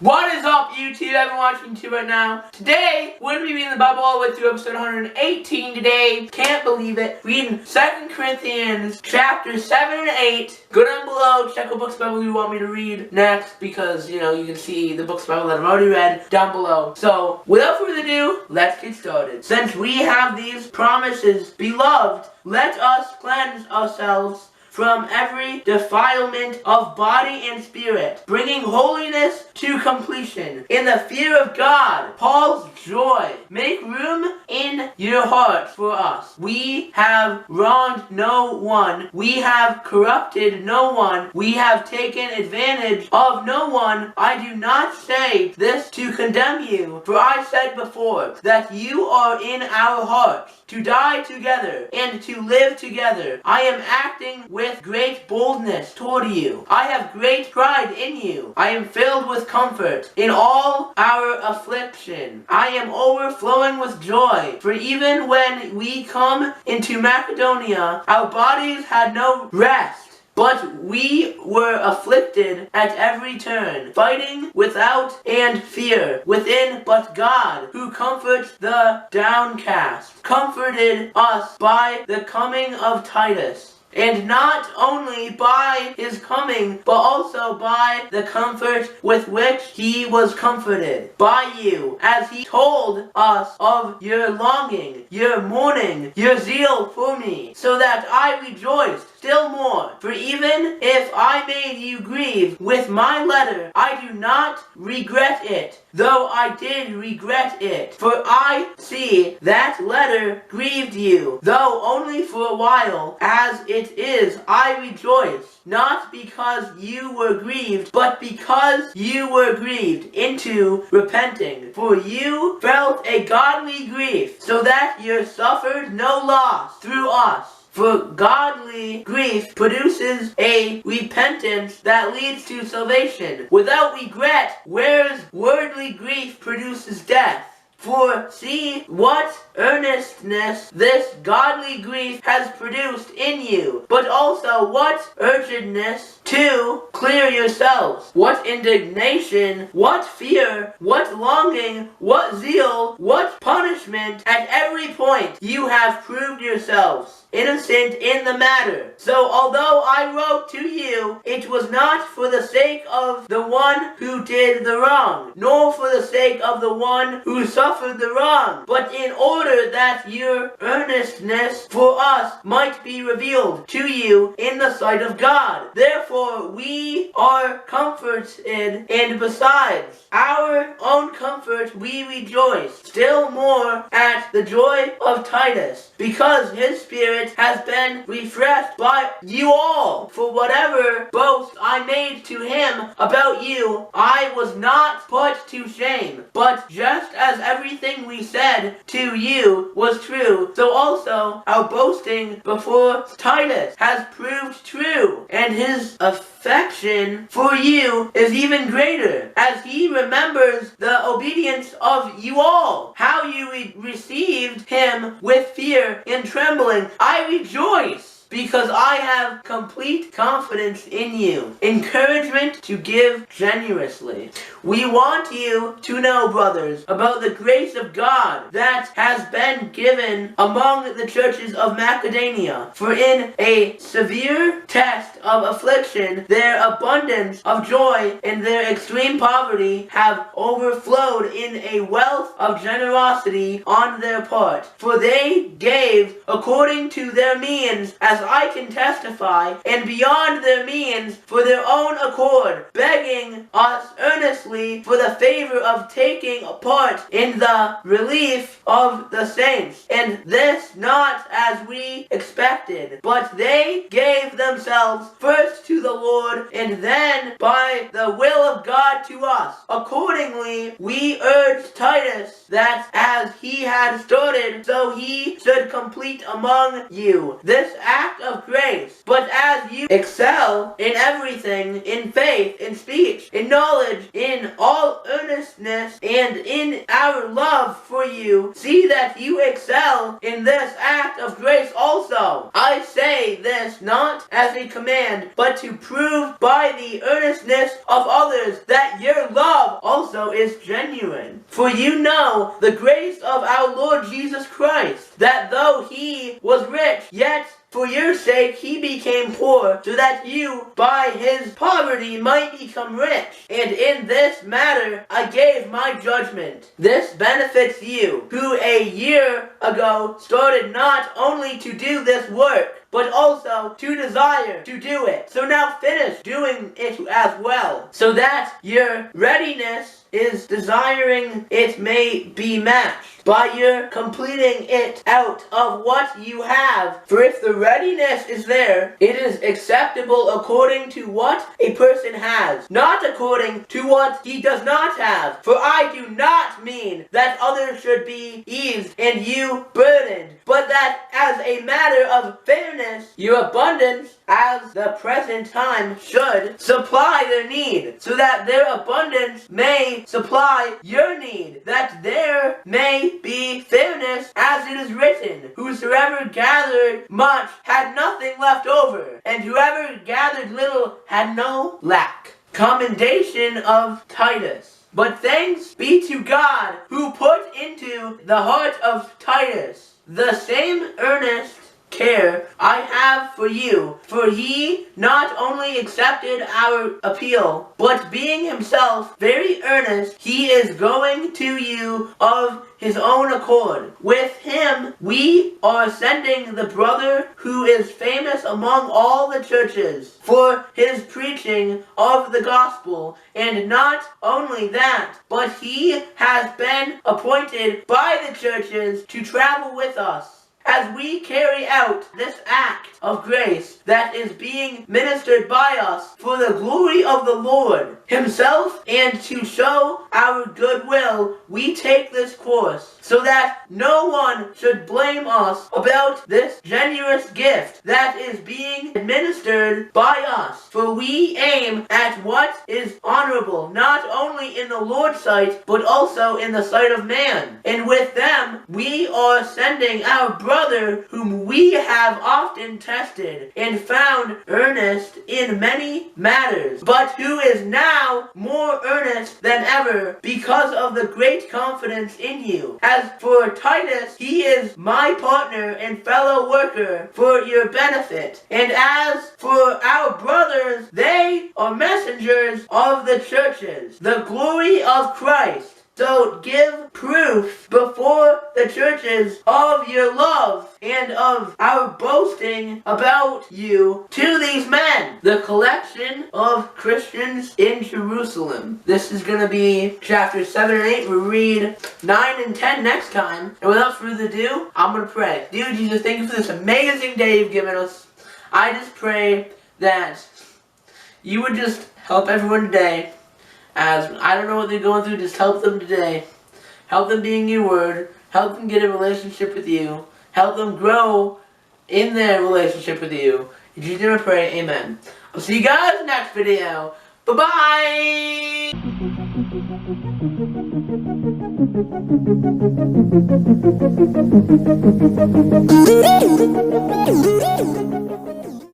What is up, YouTube? Everyone watching YouTube right now. Today, we're going to be reading the Bible all the way through episode 118 today. Can't believe it. Reading 2 Corinthians chapters 7 and 8. Go down below, check what books of Bible you want me to read next, because, you can see the books of Bible that I've already read down below. So, without further ado, let's get started. Since we have these promises, beloved, let us cleanse ourselves from every defilement of body and spirit, bringing holiness to completion in the fear of God. Paul's joy. Make room in your hearts for us. We have wronged no one. We have corrupted no one. We have taken advantage of no one. I do not say this to condemn you, for I said before that you are in our hearts, to die together and to live together. I am acting with great boldness toward you. I have great pride in you. I am filled with comfort in all our affliction. I am overflowing with joy, for even when we come into Macedonia, our bodies had no rest, but we were afflicted at every turn, fighting without and fear within. But God, who comforts the downcast, comforted us by the coming of Titus. And not only by his coming, but also by the comfort with which he was comforted by you, as he told us of your longing, your mourning, your zeal for me, so that I rejoiced still more. For even if I made you grieve with my letter, I do not regret it, though I did regret it. For I see that letter grieved you, though only for a while. As it is, I rejoice, not because you were grieved, but because you were grieved into repenting. For you felt a godly grief, so that you suffered no loss through us. For godly grief produces a repentance that leads to salvation without regret, whereas worldly grief produces death. For see what earnestness this godly grief has produced in you, but also what urgentness to clear yourselves, what indignation, what fear, what longing, what zeal, what punishment. At every point you have proved yourselves innocent in the matter. So although I wrote to you, it was not for the sake of the one who did the wrong, nor for the sake of the one who suffered the wrong, but in order that your earnestness for us might be revealed to you in the sight of God. Therefore we are comforted, and besides our own comfort we rejoice still more at the joy of Titus, because his spirit has been refreshed by you all. For whatever boast I made to him about you, I was not put to shame. But just as everything we said to you was true, so also our boasting before Titus has proved true, and his affection for you is even greater, as he remembers the obedience of you all, how you received him with fear and trembling. I rejoice, because I have complete confidence in you. Encouragement to give generously. We want you to know, brothers, about the grace of God that has been given among the churches of Macedonia. For in a severe test of affliction, their abundance of joy and their extreme poverty have overflowed in a wealth of generosity on their part. For they gave according to their means, as I can testify, and beyond their means for their own accord, begging us earnestly for the favor of taking part in the relief of the saints. And this not as we expected, but they gave themselves first to the Lord, and then by the will of God to us. Accordingly, we urged Titus that as he had started, so he should complete among you. This act act of grace. But as you excel in everything, in faith, in speech, in knowledge, in all earnestness, and in our love for you, see that you excel in this act of grace also. I say this not as a command, but to prove by the earnestness of others that your love also is genuine. For you know the grace of our Lord Jesus Christ, that though he was rich, yet for your sake he became poor, so that you by his poverty might become rich. And in this matter I gave my judgment. This benefits you, who a year ago started not only to do this work, but also to desire to do it. So now finish doing it as well, so that your readiness is desiring it may be matched by your completing it out of what you have. For if the readiness is there, it is acceptable according to what a person has, not according to what he does not have. For I do not mean that others should be eased and you burdened, but that as a matter of fairness, your abundance as the present time should supply their need, so that their abundance may supply your need, that there may be fairness, as it is written, whosoever gathered much had nothing left over, and whoever gathered little had no lack. Commendation of Titus. But thanks be to God, who put into the heart of Titus the same earnest care I have for you, for he not only accepted our appeal, but being himself very earnest, he is going to you of his own accord. With him we are sending the brother who is famous among all the churches for his preaching of the gospel, and not only that, but he has been appointed by the churches to travel with us as we carry out this act of grace that is being ministered by us for the glory of the Lord himself, and to show our goodwill, we take this course, so that no one should blame us about this generous gift that is being administered by us. For we aim at what is honorable, not only in the Lord's sight, but also in the sight of man. And with them we are sending our brother, whom we have often tested and found earnest in many matters, but who is now more earnest than ever because of the great confidence in you. As for Titus, he is my partner and fellow worker for your benefit. And as for our brothers, they are messengers of the churches, the glory of Christ. So give proof before the churches of your love and of our boasting about you to these men, the collection of Christians in Jerusalem. This is going to be chapter 7 and 8. We'll read 9 and 10 next time. And without further ado, I'm going to pray. Dear Jesus, thank you for this amazing day you've given us. I just pray that you would just help everyone today. As I don't know what they're going through, just help them today. Help them be in your word. Help them get a relationship with you. Help them grow in their relationship with you. In Jesus' name I pray, amen. I'll see you guys in the next video. Bye-bye!